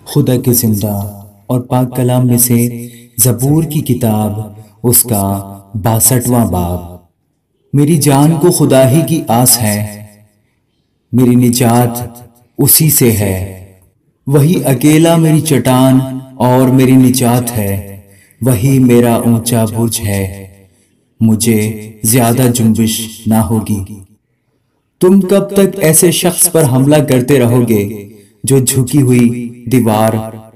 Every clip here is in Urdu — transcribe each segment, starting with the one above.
خدا کے زندہ اور پاک کلام میں سے زبور کی کتاب اس کا 62واں باب۔ میری جان کو خدا ہی کی آس ہے، میری نجات اسی سے ہے۔ وہی اکیلا میری چٹان اور میری نجات ہے، وہی میرا اونچا برج ہے، مجھے زیادہ جنبش نہ ہوگی۔ تم کب تک ایسے شخص پر حملہ کرتے رہو گے جو جھکی ہوئی دیوار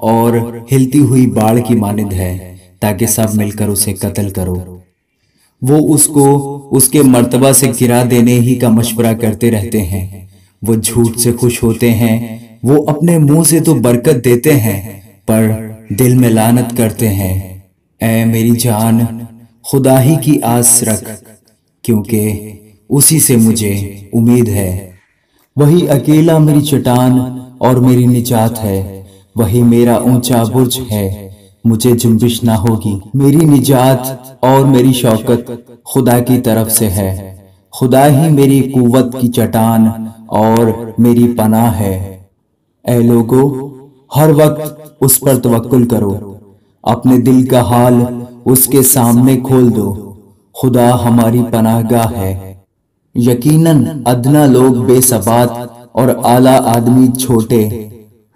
اور ہلتی ہوئی باڑ کی مانند ہے، تاکہ سب مل کر اسے قتل کرو؟ وہ اس کو اس کے مرتبہ سے گرا دینے ہی کا مشورہ کرتے رہتے ہیں۔ وہ جھوٹ سے خوش ہوتے ہیں، وہ اپنے منہ سے تو برکت دیتے ہیں پر دل میں لعنت کرتے ہیں۔ اے میری جان، خدا ہی کی آس رکھ، کیونکہ اسی سے مجھے امید ہے۔ وہی اکیلا میری چٹان اور میری نجات ہے، وہی میرا اونچا برج ہے، مجھے جنبش نہ ہوگی۔ میری نجات اور میری شوکت خدا کی طرف سے ہے۔ خدا ہی میری قوت کی چٹان اور میری پناہ ہے۔ اے لوگو، ہر وقت اس پر توکل کرو، اپنے دل کا حال اس کے سامنے کھول دو۔ خدا ہماری پناہ گاہ ہے۔ یقیناً ادنا لوگ بے ثبات اور اعلیٰ آدمی چھوٹے،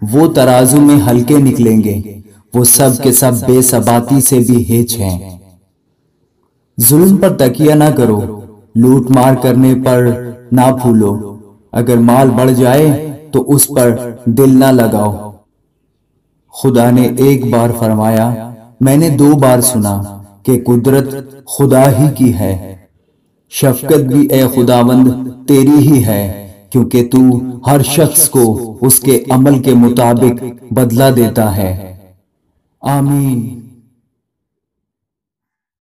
وہ ترازو میں ہلکے نکلیں گے، وہ سب کے سب بے ثباتی سے بھی ہیچ ہیں۔ ظلم پر تکیہ نہ کرو، لوٹ مار کرنے پر نہ پھولو۔ اگر مال بڑھ جائے تو اس پر دل نہ لگاؤ۔ خدا نے ایک بار فرمایا، میں نے 2 بار سنا کہ قدرت خدا ہی کی ہے۔ شفقت بھی اے خداوند تیری ہی ہے، کیونکہ تو ہر شخص کو اس کے عمل کے مطابق بدلہ دیتا ہے۔ آمین۔